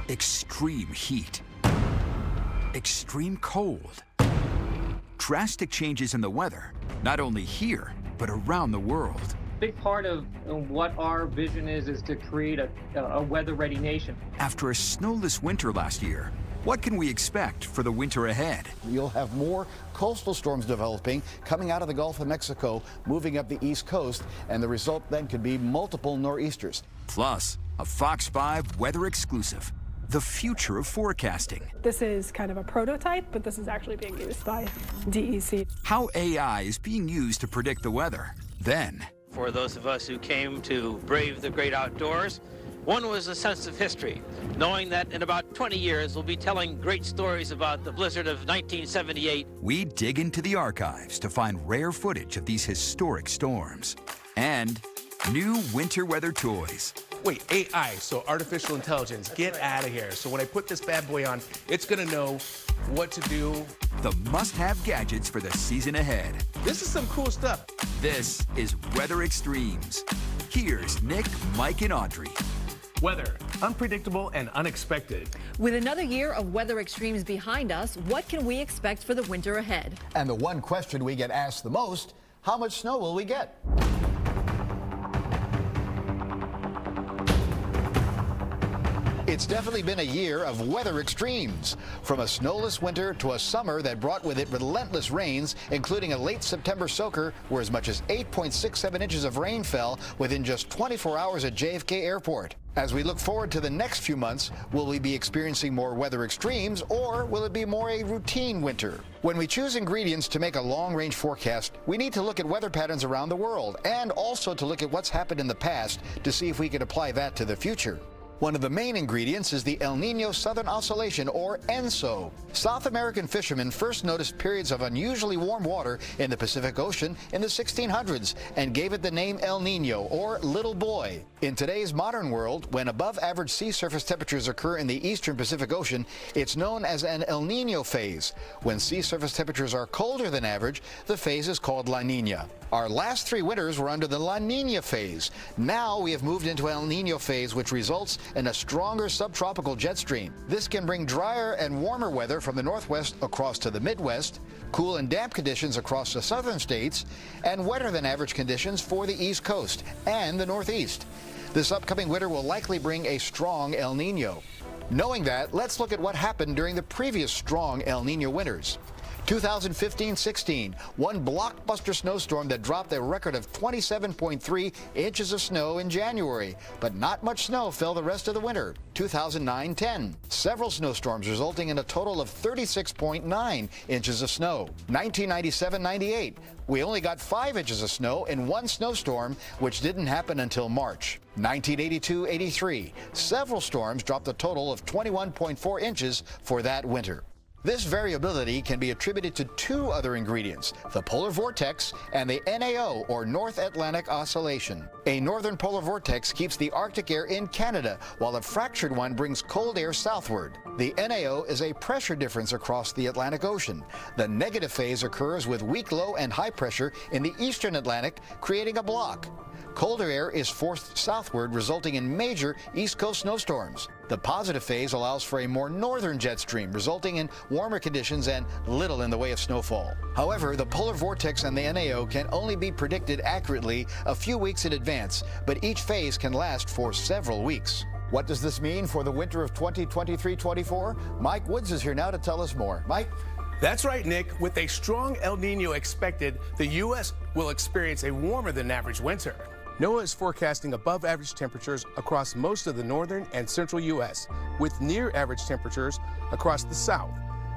Extreme heat. Extreme cold. Drastic changes in the weather, not only here, but around the world. Big part of what our vision is to create a weather-ready nation. After a snowless winter last year, what can we expect for the winter ahead? You'll have more coastal storms developing, coming out of the Gulf of Mexico, moving up the East Coast, and the result then could be multiple nor'easters. Plus, a Fox 5 weather exclusive, the future of forecasting. This is kind of a prototype, but this is actually being used by DEC. How AI is being used to predict the weather. Then, for those of us who came to brave the great outdoors, one was a sense of history, knowing that in about 20 years we'll be telling great stories about the blizzard of 1978. We dig into the archives to find rare footage of these historic storms and new winter weather toys. Wait, AI, so artificial intelligence, get out of here. So when I put this bad boy on, it's gonna know what to do. The must-have gadgets for the season ahead. This is some cool stuff. This is Weather Extremes. Here's Nick, Mike, and Audrey. Weather, unpredictable and unexpected. With another year of weather extremes behind us, what can we expect for the winter ahead? And the one question we get asked the most, how much snow will we get? It's definitely been a year of weather extremes. From a snowless winter to a summer that brought with it relentless rains, including a late September soaker where as much as 8.67 inches of rain fell within just 24 hours at JFK Airport. As we look forward to the next few months, will we be experiencing more weather extremes, or will it be more a routine winter? When we choose ingredients to make a long-range forecast, we need to look at weather patterns around the world and also to look at what's happened in the past to see if we can apply that to the future. One of the main ingredients is the El Nino Southern Oscillation, or ENSO. South American fishermen first noticed periods of unusually warm water in the Pacific Ocean in the 1600s and gave it the name El Nino, or little boy. In today's modern world, when above-average sea surface temperatures occur in the eastern Pacific Ocean, it's known as an El Nino phase. When sea surface temperatures are colder than average, the phase is called La Nina. Our last 3 winters were under the La Nina phase. Now we have moved into El Nino phase, which results in a stronger subtropical jet stream. This can bring drier and warmer weather from the northwest across to the Midwest, cool and damp conditions across the southern states, and wetter than average conditions for the East Coast and the Northeast. This upcoming winter will likely bring a strong El Nino. Knowing that, let's look at what happened during the previous strong El Nino winters. 2015-16, one blockbuster snowstorm that dropped a record of 27.3 inches of snow in January, but not much snow fell the rest of the winter. 2009-10, several snowstorms resulting in a total of 36.9 inches of snow. 1997-98, we only got 5 inches of snow in one snowstorm, which didn't happen until March. 1982-83, several storms dropped a total of 21.4 inches for that winter. This variability can be attributed to 2 other ingredients, the polar vortex and the NAO, or North Atlantic Oscillation. A northern polar vortex keeps the Arctic air in Canada, while a fractured one brings cold air southward. The NAO is a pressure difference across the Atlantic Ocean. The negative phase occurs with weak low and high pressure in the eastern Atlantic, creating a block. Colder air is forced southward, resulting in major East Coast snowstorms. The positive phase allows for a more northern jet stream, resulting in warmer conditions and little in the way of snowfall. However, the polar vortex and the NAO can only be predicted accurately a few weeks in advance, but each phase can last for several weeks. What does this mean for the winter of 2023-24? Mike Woods is here now to tell us more. Mike? That's right, Nick. With a strong El Nino expected, the U.S. will experience a warmer than average winter. NOAA is forecasting above-average temperatures across most of the northern and central U.S., with near-average temperatures across the south.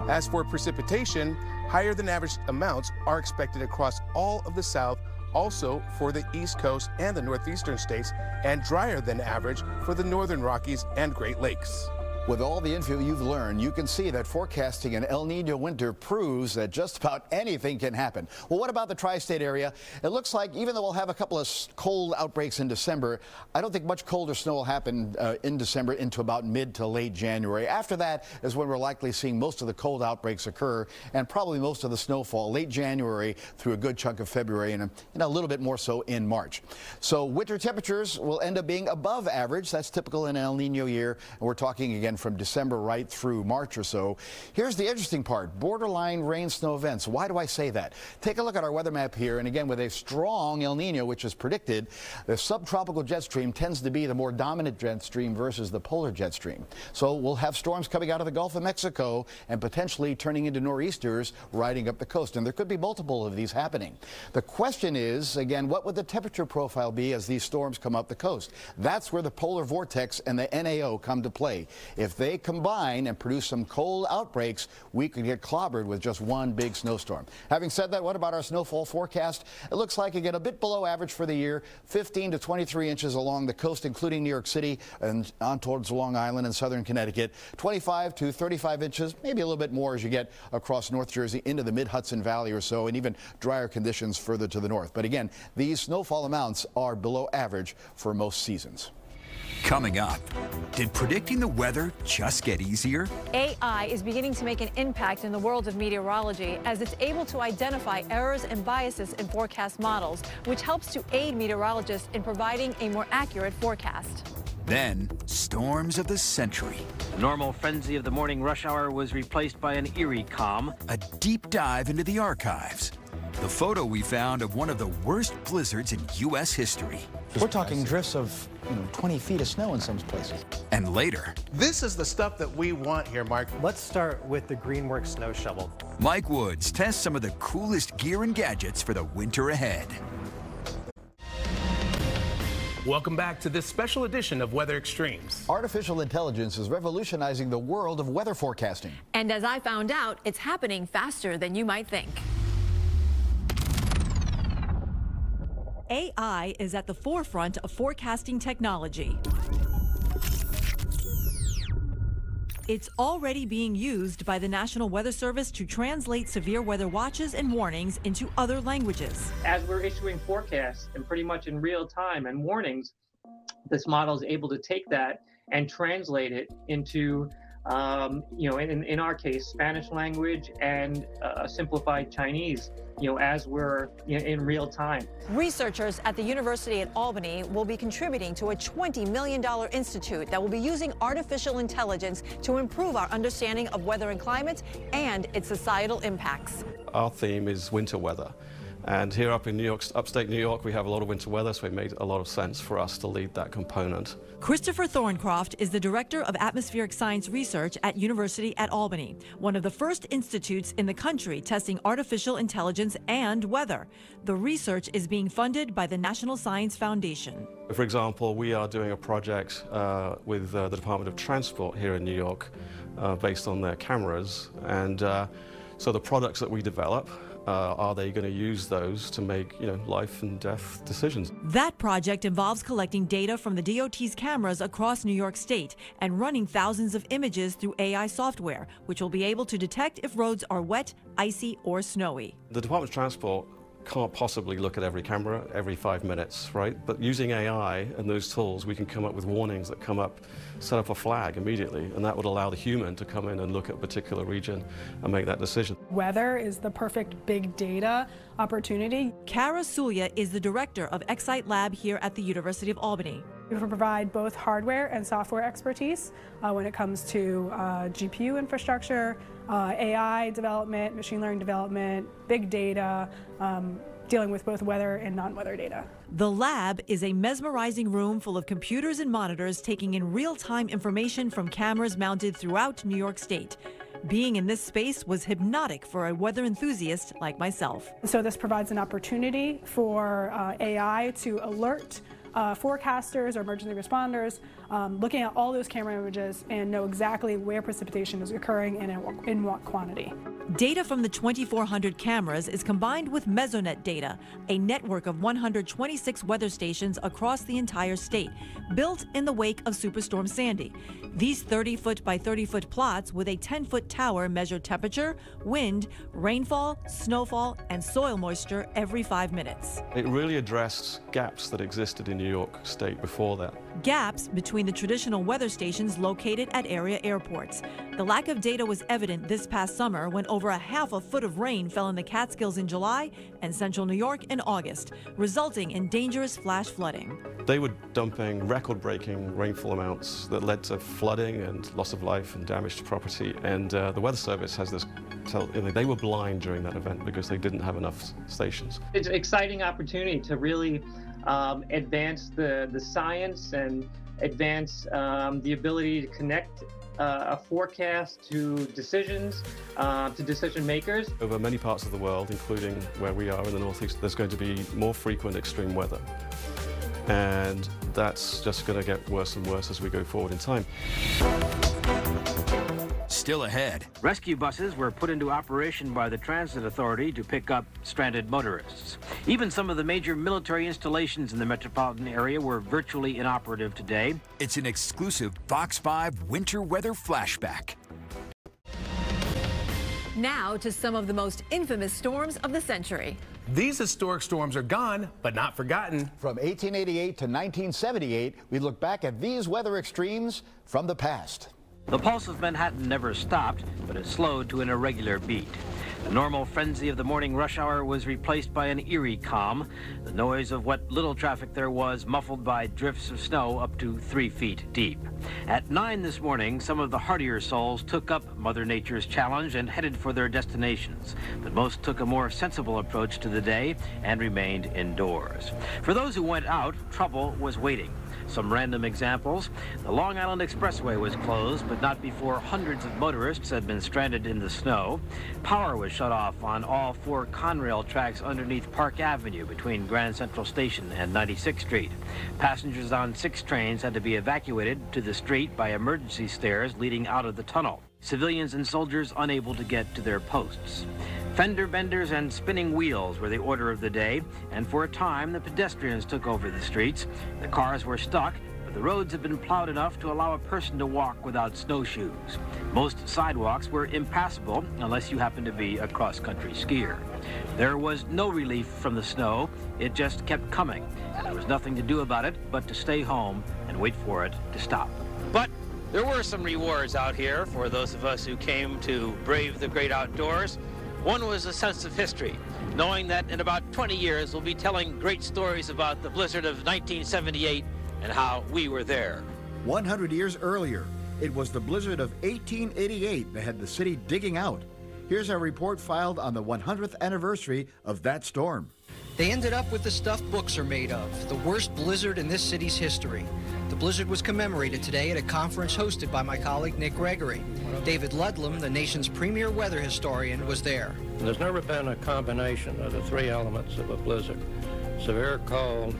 As for precipitation, higher-than-average amounts are expected across all of the south, also for the East Coast and the northeastern states, and drier than average for the northern Rockies and Great Lakes. With all the info you've learned, you can see that forecasting an El Nino winter proves that just about anything can happen. Well, what about the tri-state area? It looks like even though we'll have a couple of cold outbreaks in December, I don't think much colder snow will happen in December into about mid to late January. After that is when we're likely seeing most of the cold outbreaks occur, and probably most of the snowfall late January through a good chunk of February, and a little bit more so in March. So winter temperatures will end up being above average. That's typical in an El Nino year, and we're talking again again from December right through March or so. Here's the interesting part: borderline rain snow events. Why do I say that? Take a look at our weather map here, and again, with a strong El Nino, which is predicted, the subtropical jet stream tends to be the more dominant jet stream versus the polar jet stream. So we'll have storms coming out of the Gulf of Mexico and potentially turning into nor'easters riding up the coast, and there could be multiple of these happening. The question is, again, what would the temperature profile be as these storms come up the coast? That's where the polar vortex and the NAO come to play. If they combine and produce some cold outbreaks, we could get clobbered with just one big snowstorm. Having said that, what about our snowfall forecast? It looks like again a bit below average for the year, 15 to 23 inches along the coast, including New York City and on towards Long Island and southern Connecticut, 25 to 35 inches, maybe a little bit more as you get across North Jersey into the mid-Hudson Valley or so, and even drier conditions further to the north. But again, these snowfall amounts are below average for most seasons. Coming up, did predicting the weather just get easier? AI is beginning to make an impact in the world of meteorology as it's able to identify errors and biases in forecast models, which helps to aid meteorologists in providing a more accurate forecast. Then, storms of the century. The normal frenzy of the morning rush hour was replaced by an eerie calm. A deep dive into the archives. The photo we found of one of the worst blizzards in U.S. history. We're talking drifts of 20 feet of snow in some places. And later, This is the stuff that we want here, Mark. Let's start with the Greenworks snow shovel. Mike Woods tests some of the coolest gear and gadgets for the winter ahead. Welcome back to this special edition of Weather Extremes. Artificial intelligence is revolutionizing the world of weather forecasting. And as I found out, it's happening faster than you might think. AI is at the forefront of forecasting technology. It's already being used by the National Weather Service to translate severe weather watches and warnings into other languages. As we're issuing forecasts and pretty much in real time and warnings, this model is able to take that and translate it into, in our case, Spanish language and simplified Chinese, as we're in real time. Researchers at the University at Albany will be contributing to a $20 million institute that will be using artificial intelligence to improve our understanding of weather and climate and its societal impacts. Our theme is winter weather. And here up in New York, upstate New York, we have a lot of winter weather, so it made a lot of sense for us to lead that component. Christopher Thorncroft is the Director of Atmospheric Science Research at University at Albany, one of the first institutes in the country testing artificial intelligence and weather. The research is being funded by the National Science Foundation. For example, we are doing a project with the Department of Transport here in New York based on their cameras. And so the products that we develop, are they going to use those to make, life and death decisions? That project involves collecting data from the DOT's cameras across New York State and running thousands of images through AI software, which will be able to detect if roads are wet, icy, or snowy. The Department of Transport can't possibly look at every camera every 5 minutes, right? But using AI and those tools, we can come up with warnings that come up, set up a flag immediately, and that would allow the human to come in and look at a particular region and make that decision. Weather is the perfect big data opportunity. Kara Sulya is the director of Excite Lab here at the University of Albany. We provide both hardware and software expertise when it comes to GPU infrastructure, AI development, machine learning development, big data, dealing with both weather and non-weather data. The lab is a mesmerizing room full of computers and monitors taking in real-time information from cameras mounted throughout New York State. Being in this space was hypnotic for a weather enthusiast like myself. So this provides an opportunity for AI to alert forecasters or emergency responders looking at all those camera images and know exactly where precipitation is occurring and in what quantity. Data from the 2,400 cameras is combined with Mesonet data, a network of 126 weather stations across the entire state, built in the wake of Superstorm Sandy. These 30-foot by 30-foot plots with a 10-foot tower measure temperature, wind, rainfall, snowfall, and soil moisture every 5 minutes. It really addressed gaps that existed in New York State before that. Gaps between the traditional weather stations located at area airports. The lack of data was evident this past summer when over over a half a foot of rain fell in the Catskills in July and central New York in August, resulting in dangerous flash flooding. They were dumping record-breaking rainfall amounts that led to flooding and loss of life and damage to property. And the Weather Service has this, they were blind during that event because they didn't have enough stations. It's an exciting opportunity to really advance the science and advance the ability to connect a forecast to decisions, to decision makers. Over many parts of the world, including where we are in the Northeast, there's going to be more frequent extreme weather. And that's just going to get worse and worse as we go forward in time. Still ahead. Rescue buses were put into operation by the Transit Authority to pick up stranded motorists. Even some of the major military installations in the metropolitan area were virtually inoperative today. It's an exclusive Fox 5 winter weather flashback. Now to some of the most infamous storms of the century. These historic storms are gone, but not forgotten. From 1888 to 1978, we look back at these weather extremes from the past. The pulse of Manhattan never stopped, but it slowed to an irregular beat. The normal frenzy of the morning rush hour was replaced by an eerie calm, the noise of what little traffic there was muffled by drifts of snow up to 3 feet deep. At 9 this morning, some of the hardier souls took up Mother Nature's challenge and headed for their destinations, but most took a more sensible approach to the day and remained indoors. For those who went out, trouble was waiting. Some random examples. The Long Island Expressway was closed, but not before hundreds of motorists had been stranded in the snow. Power was shut off on all 4 Conrail tracks underneath Park Avenue between Grand Central Station and 96th Street. Passengers on 6 trains had to be evacuated to the street by emergency stairs leading out of the tunnel. Civilians and soldiers unable to get to their posts. Fender benders and spinning wheels were the order of the day, and for a time the pedestrians took over the streets. The cars were stuck, but the roads had been plowed enough to allow a person to walk without snowshoes. Most sidewalks were impassable unless you happened to be a cross-country skier. There was no relief from the snow. It just kept coming, and there was nothing to do about it but to stay home and wait for it to stop. But there were some rewards out here for those of us who came to brave the great outdoors. One was a sense of history, knowing that in about 20 years we'll be telling great stories about the blizzard of 1978 and how we were there. 100 years earlier, it was the blizzard of 1888 that had the city digging out. Here's our report filed on the 100th anniversary of that storm. They ended up with the stuff books are made of, the worst blizzard in this city's history. The blizzard was commemorated today at a conference hosted by my colleague Nick Gregory. David Ludlam, the nation's premier weather historian, was there. There's never been a combination of the 3 elements of a blizzard: severe cold,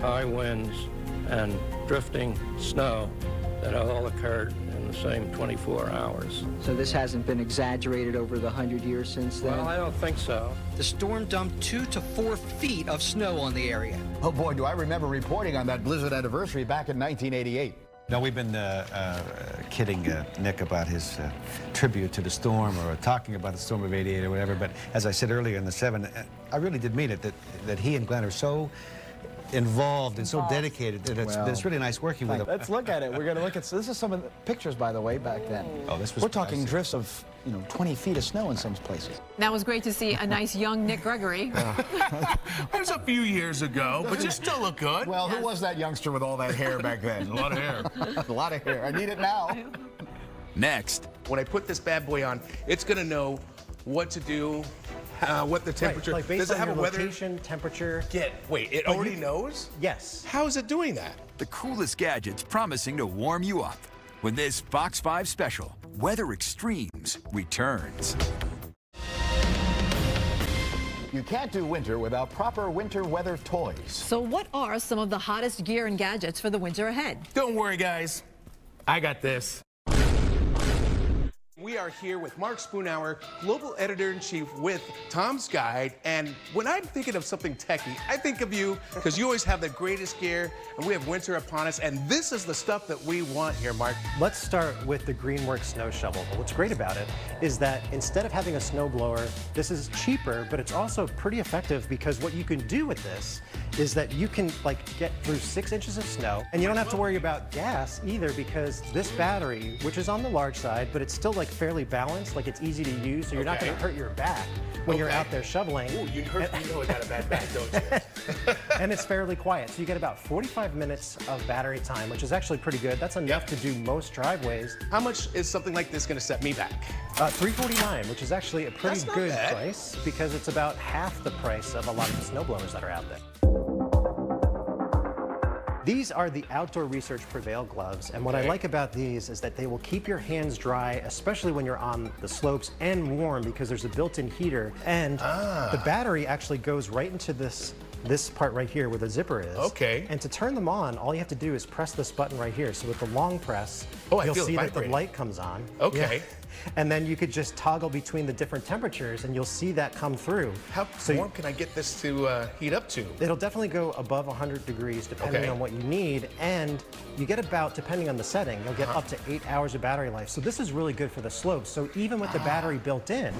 high winds, and drifting snow that all occurred in the same 24 hours. So this hasn't been exaggerated over the 100 years since then? Well, I don't think so. The storm dumped 2 to 4 feet of snow on the area. Oh boy, do I remember reporting on that blizzard anniversary back in 1988. No, we've been kidding Nick about his tribute to the storm, or talking about the storm of '88 or whatever, but as I said earlier in the 7, I really did mean it, that he and Glenn are so involved and so dedicated that it's really nice working with them. Let's look at it. We're going to look at, so this is some of the pictures, by the way, back then. Oh, this was We're talking drifts of, 20 feet of snow in some places. That was great to see a nice young Nick Gregory. That was a few years ago, but you still look good. Well, who was that youngster with all that hair back then? A lot of hair. A lot of hair. I need it now. Next. When I put this bad boy on, it's going to know what to do, what the temperature. Right, like based does it on have your a weather? location, temperature. Wait, it already knows? Yes. How is it doing that? The coolest gadgets promising to warm you up when this Fox 5 special, Weather Extremes, returns. You can't do winter without proper winter weather toys. So what are some of the hottest gear and gadgets for the winter ahead? Don't worry, guys. I got this. We are here with Mark Spoonhour, Global Editor-in-Chief with Tom's Guide. And when I'm thinking of something techie, I think of you because you always have the greatest gear, and we have winter upon us. And this is the stuff that we want here, Mark. Let's start with the Greenworks snow shovel. What's great about it is that instead of having a snowblower, this is cheaper, but it's also pretty effective because what you can do with this is that you can like get through 6 inches of snow, and you don't have to worry about gas either, because this battery, which is on the large side, but it's still like fairly balanced, like it's easy to use, so you're not going to hurt your back when you're out there shoveling. Ooh, you know I got a bad back, don't you? And it's fairly quiet, so you get about 45 minutes of battery time, which is actually pretty good. That's enough to do most driveways. How much is something like this going to set me back? $349, which is actually a pretty good price, because it's about half the price of a lot of the snowblowers that are out there. These are the Outdoor Research Prevail gloves, and what I like about these is that they will keep your hands dry, especially when you're on the slopes, and warm, because there's a built-in heater, and the battery actually goes right into this part right here where the zipper is. Okay. And to turn them on, all you have to do is press this button right here. So with the long press, you'll see that the light comes on. Okay. Yeah. And then you could just toggle between the different temperatures, and you'll see that come through. How warm can I get this to heat up to? It'll definitely go above 100 degrees depending on what you need, and you get about, depending on the setting, you'll get up to 8 hours of battery life. So this is really good for the slopes. So even with the battery built in,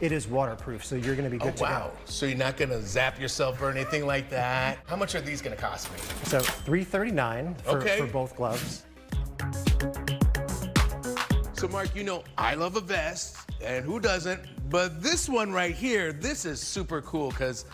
it is waterproof, so you're going to be good to go. So you're not going to zap yourself or anything like that. How much are these going to cost me? So $339 for both gloves. So Mark, you know I love a vest, and who doesn't? But this one right here, this is super cool because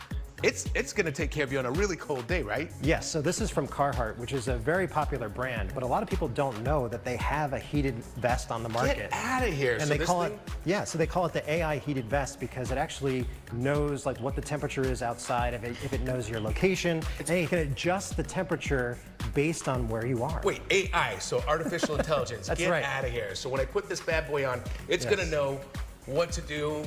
it's going to take care of you on a really cold day, right? Yes, so this is from Carhartt, which is a very popular brand, but a lot of people don't know that they have a heated vest on the market. Get out of here. And so they this call thing? so they call it the AI heated vest because it actually knows like what the temperature is outside, if it knows your location, and you can adjust the temperature based on where you are. Wait, AI, so artificial intelligence. That's Get right. out of here. So when I put this bad boy on, it's going to know what to do,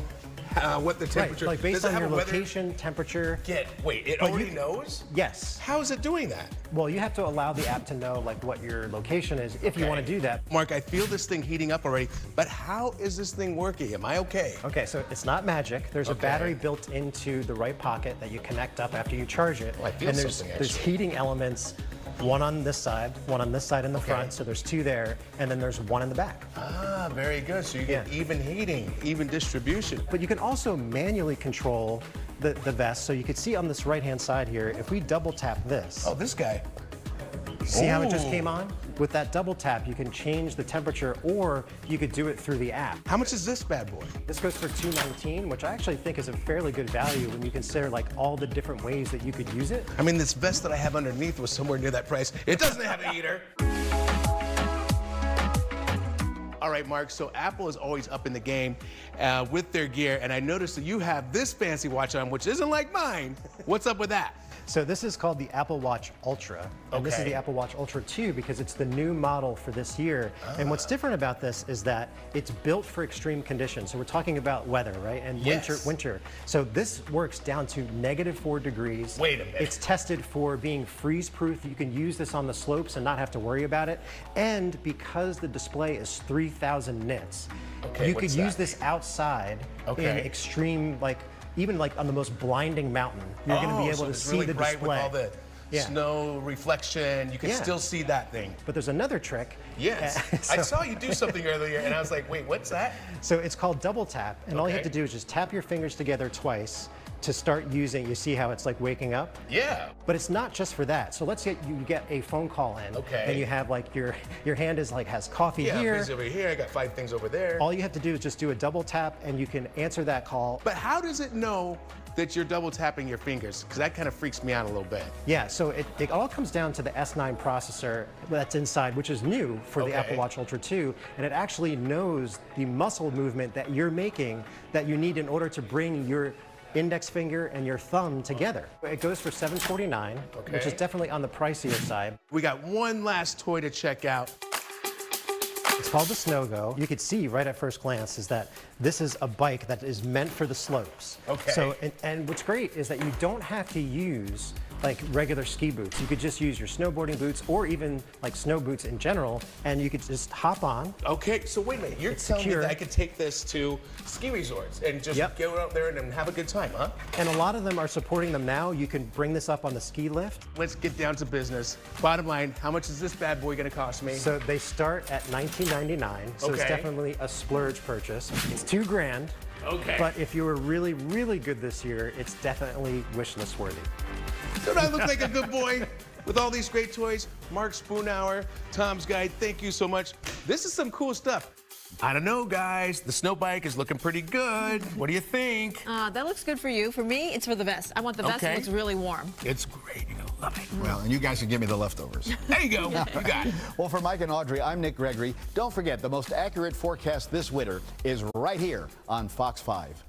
what the temperature. Like based on your weather? location, temperature. Wait, it already knows? Yes. How is it doing that? Well, you have to allow the app to know like what your location is if you want to do that. Mark, I feel this thing heating up already, but how is this thing working? Am I okay? Okay, so it's not magic. There's a battery built into the right pocket that you connect up after you charge it. Oh, I feel and there's heating elements, one on this side in the front, so there's two there, and then there's one in the back. Ah, very good. So you get even heating, even distribution. But you can also manually control the vest. So you can see on this right-hand side here, if we double tap this. Oh, this guy. See how it just came on? With that double tap, you can change the temperature, or you could do it through the app. How much is this bad boy? This goes for $219, which I actually think is a fairly good value when you consider like all the different ways that you could use it. I mean, this vest that I have underneath was somewhere near that price. It doesn't have a heater. All right, Mark, so Apple is always up in the game with their gear, and I noticed that you have this fancy watch on, which isn't like mine. What's up with that? So this is called the Apple Watch Ultra, and this is the Apple Watch Ultra 2 because it's the new model for this year. And what's different about this is that it's built for extreme conditions. So we're talking about weather, right? And winter. So this works down to -4 degrees. Wait a minute. It's tested for being freeze-proof. You can use this on the slopes and not have to worry about it. And because the display is 3,000 nits, you could use this outside in extreme, even like on the most blinding mountain, you're going to be able to see really the bright display. With all the snow reflection, you can still see that thing. But there's another trick. Yes, I saw you do something earlier, and I was like, wait, what's that? So it's called double tap, and all you have to do is just tap your fingers together twice to start using. You see how it's like waking up? Yeah. But it's not just for that. So let's say you get a phone call in, and you have like your hand is like has coffee here. Yeah, over here. I got 5 things over there. All you have to do is just do a double tap, and you can answer that call. But how does it know that you're double tapping your fingers? Because that kind of freaks me out a little bit. Yeah, so it all comes down to the S9 processor that's inside, which is new for the Apple Watch Ultra 2, and it actually knows the muscle movement that you're making that you need in order to bring your index finger and your thumb together. It goes for $749, which is definitely on the pricier side. We got one last toy to check out. It's called the Snow Go. You could see right at first glance is that this is a bike that is meant for the slopes. So, and what's great is that you don't have to use like regular ski boots. You could just use your snowboarding boots or even like snow boots in general, and you could just hop on. Okay, so wait a minute. You're telling me that I could take this to ski resorts and just go out there and have a good time, huh? And a lot of them are supporting them now. You can bring this up on the ski lift. Let's get down to business. Bottom line, how much is this bad boy gonna cost me? So they start at $19.99, so it's definitely a splurge purchase. It's $2 grand. Okay. But if you were really, really good this year, it's definitely wish list worthy. Don't I look like a good boy with all these great toys? Mark Spoonhour, Tom's Guide, thank you so much. This is some cool stuff. I don't know, guys. The snow bike is looking pretty good. What do you think? That looks good for you. For me, it's for the vest. I want the vest that looks really warm. It's great. You're gonna love it. Well, and you guys can give me the leftovers. There you go. You got it. Well, for Mike and Audrey, I'm Nick Gregory. Don't forget, the most accurate forecast this winter is right here on Fox 5.